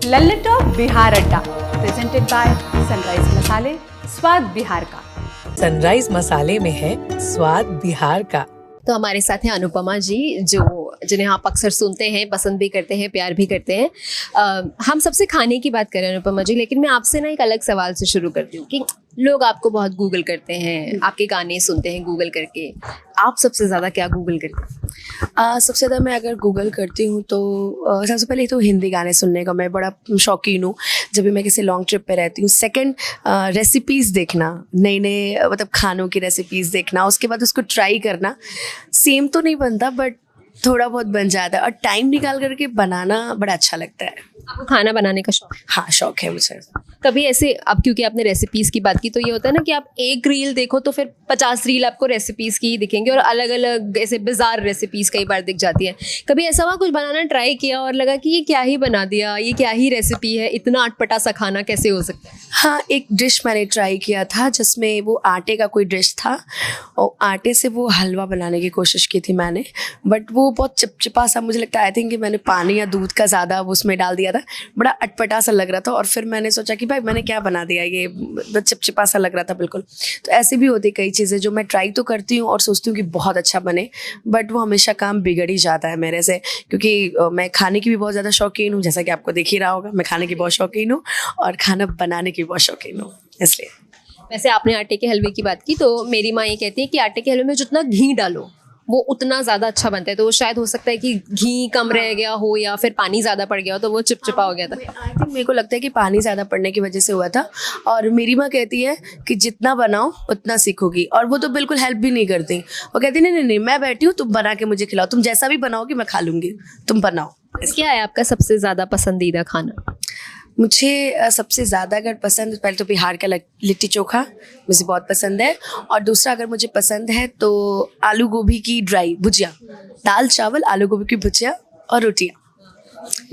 लल्लटॉप बिहार अड्डा presented by sunrise मसाले, स्वाद बिहार का। सनराइज मसाले में है स्वाद बिहार का। तो हमारे साथ हैं अनुपमा जी, जो जिन्हें आप अक्सर सुनते हैं, पसंद भी करते हैं, प्यार भी करते हैं। हम सबसे खाने की बात करें अनुपमा जी, लेकिन मैं आपसे ना एक अलग सवाल से शुरू करती हूँ कि लोग आपको बहुत गूगल करते हैं, आपके गाने सुनते हैं गूगल करके। आप सबसे ज़्यादा क्या गूगल करते हैं? सबसे ज़्यादा मैं अगर गूगल करती हूँ तो सबसे पहले तो हिंदी गाने सुनने का मैं बड़ा शौकीन हूँ जब भी मैं किसी लॉन्ग ट्रिप पे रहती हूँ। सेकंड, रेसिपीज़ देखना, नए नए मतलब खानों की रेसिपीज़ देखना, उसके बाद उसको ट्राई करना। सेम तो नहीं बनता बट थोड़ा बहुत बन जाता है, और टाइम निकाल करके बनाना बड़ा अच्छा लगता है। आपको खाना बनाने का शौक? हाँ, शौक है मुझे। कभी ऐसे, अब क्योंकि आपने रेसिपीज़ की बात की, तो ये होता है ना कि आप एक रील देखो तो फिर 50 रील आपको रेसिपीज़ की ही दिखेंगे और अलग अलग ऐसे बिजार रेसिपीज़ कई बार दिख जाती हैं। कभी ऐसा हुआ कुछ बनाना ट्राई किया और लगा कि ये क्या ही बना दिया, ये क्या ही रेसिपी है, इतना अटपटा सा खाना कैसे हो सकता है? हाँ, एक डिश मैंने ट्राई किया था जिसमें वो आटे का कोई डिश था और आटे से वो हलवा बनाने की कोशिश की थी मैंने, बट वो बहुत चिपचिपा सा, मुझे लगता है आई थिंक कि मैंने पानी या दूध का ज़्यादा उसमें डाल दिया था। बड़ा अटपटा सा लग रहा था और फिर मैंने सोचा कि भाई मैंने क्या बना दिया, ये चिपचिपा सा लग रहा था बिल्कुल। तो ऐसे भी होती कई चीज़ें जो मैं ट्राई तो करती हूँ और सोचती हूँ कि बहुत अच्छा बने, बट वो हमेशा काम बिगड़ ही जाता है मेरे से, क्योंकि मैं खाने की भी बहुत ज़्यादा शौकीन हूँ, जैसा कि आपको दिख ही रहा होगा। मैं खाने की बहुत शौकीन हूँ और खाना बनाने की बहुत शौकीन हूँ, इसलिए। वैसे आपने आटे के हलवे की बात की, तो मेरी माँ ये कहती है कि आटे के हलवे में जितना घी डालो वो उतना ज़्यादा अच्छा बनता है। तो वो शायद हो सकता है कि घी कम रह गया हो या फिर पानी ज़्यादा पड़ गया हो तो वो चिपचिपा हो गया था। आई थिंक मेरे को लगता है कि पानी ज़्यादा पड़ने की वजह से हुआ था। और मेरी माँ कहती है कि जितना बनाओ उतना सीखोगी, और वो तो बिल्कुल हेल्प भी नहीं करती। वो कहती नहीं नहीं नहीं, मैं बैठी हूँ, तुम बना के मुझे खिलाओ, तुम जैसा भी बनाओगी मैं खा लूँगी, तुम बनाओ। क्या है आपका सबसे ज़्यादा पसंदीदा खाना? मुझे सबसे ज़्यादा अगर पसंद, पहले तो बिहार का लिट्टी चोखा मुझे बहुत पसंद है, और दूसरा अगर मुझे पसंद है तो आलू गोभी की ड्राई भुजिया, दाल चावल आलू गोभी की भुजिया और रोटियाँ।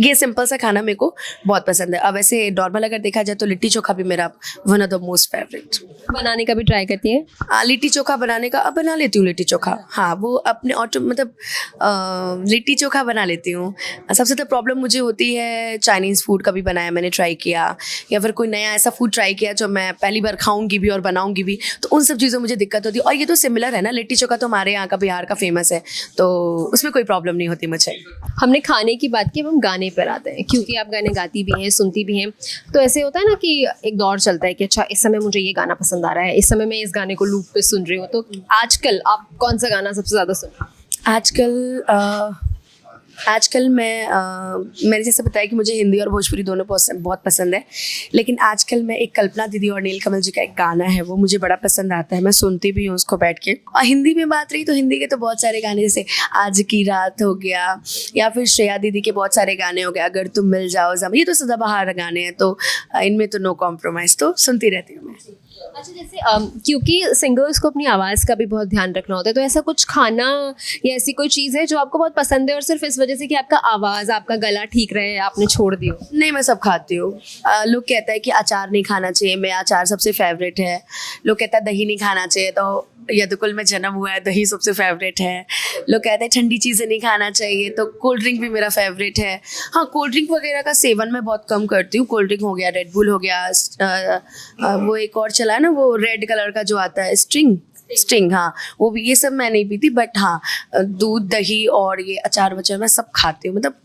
ये सिंपल सा खाना मेरे को बहुत पसंद है। अब ऐसे नॉर्मल अगर देखा जाए तो लिट्टी चोखा भी मेरा one of the most favourite. बनाने का भी ट्राई करती हैं? लिट्टी चोखा बनाने का अब बना लेती हूँ। लिट्टी चोखा, हाँ, वो अपने ऑटो मतलब लिट्टी चोखा बना लेती हूँ। सबसे ज़्यादा प्रॉब्लम मुझे होती है चाइनीज़ फूड, कभी बनाया मैंने, ट्राई किया, या फिर कोई नया ऐसा फूड ट्राई किया जो मैं पहली बार खाऊंगी भी और बनाऊंगी भी, तो उन सब चीज़ों में मुझे दिक्कत होती है। और ये तो सिमिलर है ना, लिट्टी चोखा तो हमारे यहाँ का बिहार का फेमस है, तो उसमें कोई प्रॉब्लम नहीं होती मुझे। हमने खाने की बात की, अब हम गाने पर आते हैं, क्योंकि आप गाने गाती भी हैं, सुनती भी हैं। तो ऐसे होता है ना कि एक दौर चलता है कि अच्छा इस समय मुझे ये गाना पसंद आ रहा है, इस समय मैं इस गाने को लूप पे सुन रही हूँ। तो आजकल आप कौन सा गाना सबसे ज़्यादा सुन रहे हैं? आजकल मैंने जैसे बताया कि मुझे हिंदी और भोजपुरी दोनों बहुत पसंद है, लेकिन आजकल मैं एक कल्पना दीदी और नीलकमल जी का एक गाना है, वो मुझे बड़ा पसंद आता है, मैं सुनती भी हूँ उसको बैठ के। और हिंदी में बात रही तो हिंदी के तो बहुत सारे गाने, जैसे आज की रात हो गया, या फिर श्रेया दीदी के बहुत सारे गाने हो गए, अगर तुम मिल जाओ जम, ये तो सदाबहार गाने हैं, तो इनमें तो नो कॉम्प्रोमाइज़, तो सुनती रहती हूँ मैं। अच्छा, जैसे क्योंकि सिंगर्स को अपनी आवाज़ का भी बहुत ध्यान रखना होता है, तो ऐसा कुछ खाना या ऐसी कोई चीज़ है जो आपको बहुत पसंद है और सिर्फ इस वजह से कि आपका आवाज़, आपका गला ठीक रहे, आपने छोड़ दी हो? नहीं, मैं सब खाती हूँ। लोग कहते हैं कि अचार नहीं खाना चाहिए, मैं अचार सबसे फेवरेट है। लोग कहते हैं दही नहीं खाना चाहिए, तो यदुकुल में जन्म हुआ है, दही सबसे फेवरेट है। लोग कहते हैं ठंडी चीज़ें नहीं खाना चाहिए, तो कोल्ड ड्रिंक भी मेरा फेवरेट है। हाँ, कोल्ड ड्रिंक वगैरह का सेवन मैं बहुत कम करती हूँ। कोल्ड ड्रिंक हो गया, रेड बुल हो गया, वो एक और चला है ना, वो रेड कलर का जो आता है, स्टिंग, हाँ, वो भी, ये सब मैं नहीं पीती। बट हाँ, दूध, दही और ये अचार वचार मैं सब खाती हूँ। मतलब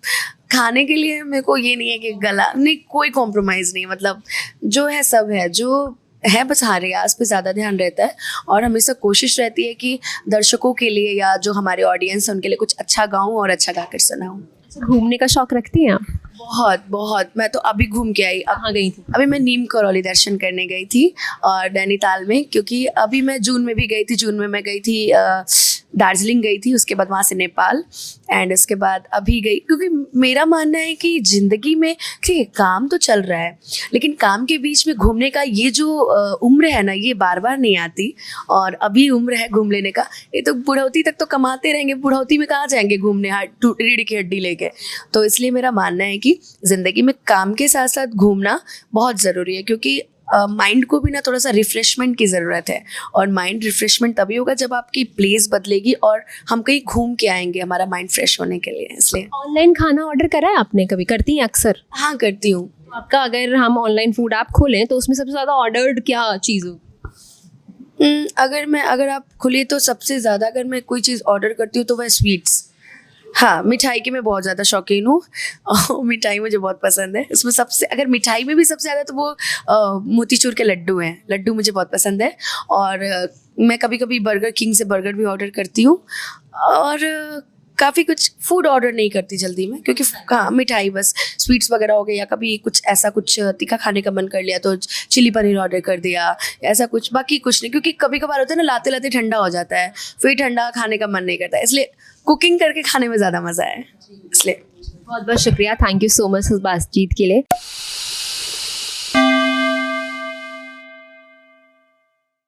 खाने के लिए मेरे को ये नहीं है कि गला नहीं, कोई कॉम्प्रोमाइज़ नहीं, मतलब जो है सब है, जो है बस हाँ रियाज पे ज़्यादा ध्यान रहता है, और हमेशा कोशिश रहती है कि दर्शकों के लिए या जो हमारे ऑडियंस है उनके लिए कुछ अच्छा गाऊँ और अच्छा गाकर सुनाऊँ। घूमने का शौक रखती हैं आप? बहुत बहुत। मैं तो अभी घूम के आई। कहाँ गई थी? अभी मैं नीम करौली दर्शन करने गई थी और नैनीताल में, क्योंकि अभी मैं जून में भी गई थी। जून में मैं गई थी दार्जिलिंग गई थी, उसके बाद वहाँ से नेपाल, एंड उसके बाद अभी गई, क्योंकि मेरा मानना है कि ज़िंदगी में ठीक है काम तो चल रहा है, लेकिन काम के बीच में घूमने का ये जो उम्र है ना, ये बार बार नहीं आती, और अभी उम्र है घूम लेने का। ये तो बुढ़ौती तक तो कमाते रहेंगे, बुढ़ौती में कहाँ जाएंगे घूमने रीढ़ की हड्डी लेके। तो इसलिए मेरा मानना है कि ज़िंदगी में काम के साथ साथ घूमना बहुत ज़रूरी है, क्योंकि माइंड को भी ना थोड़ा सा रिफ्रेशमेंट की ज़रूरत है, और माइंड रिफ्रेशमेंट तभी होगा जब आपकी प्लेस बदलेगी और हम कहीं घूम के आएंगे हमारा माइंड फ्रेश होने के लिए। इसलिए ऑनलाइन खाना ऑर्डर करा है आपने कभी? करती हैं अक्सर? हाँ, करती हूँ। आपका अगर हम ऑनलाइन फूड ऐप खोलें तो उसमें सबसे ज़्यादा ऑर्डर्ड क्या चीज़ हो? अगर आप खुली तो सबसे ज़्यादा अगर मैं कोई चीज़ ऑर्डर करती हूँ तो वह स्वीट्स। हाँ, मिठाई की मैं बहुत ज़्यादा शौकीन हूँ और मिठाई मुझे बहुत पसंद है। उसमें सबसे, अगर मिठाई में भी सबसे ज़्यादा तो वो मोतीचूर के लड्डू हैं। लड्डू मुझे बहुत पसंद है, और मैं कभी कभी बर्गर किंग से बर्गर भी ऑर्डर करती हूँ, और काफ़ी कुछ फूड ऑर्डर नहीं करती जल्दी में, क्योंकि हाँ, मिठाई बस स्वीट्स वगैरह हो गए, या कभी कुछ ऐसा कुछ तीखा खाने का मन कर लिया तो चिली पनीर ऑर्डर कर दिया, ऐसा कुछ। बाकी कुछ नहीं, क्योंकि कभी कभार होता है ना, लाते लाते ठंडा हो जाता है, फिर ठंडा खाने का मन नहीं करता, इसलिए कुकिंग करके खाने में ज़्यादा मज़ा है। इसलिए बहुत बहुत शुक्रिया, थैंक यू सो मच इस बातचीत के लिए।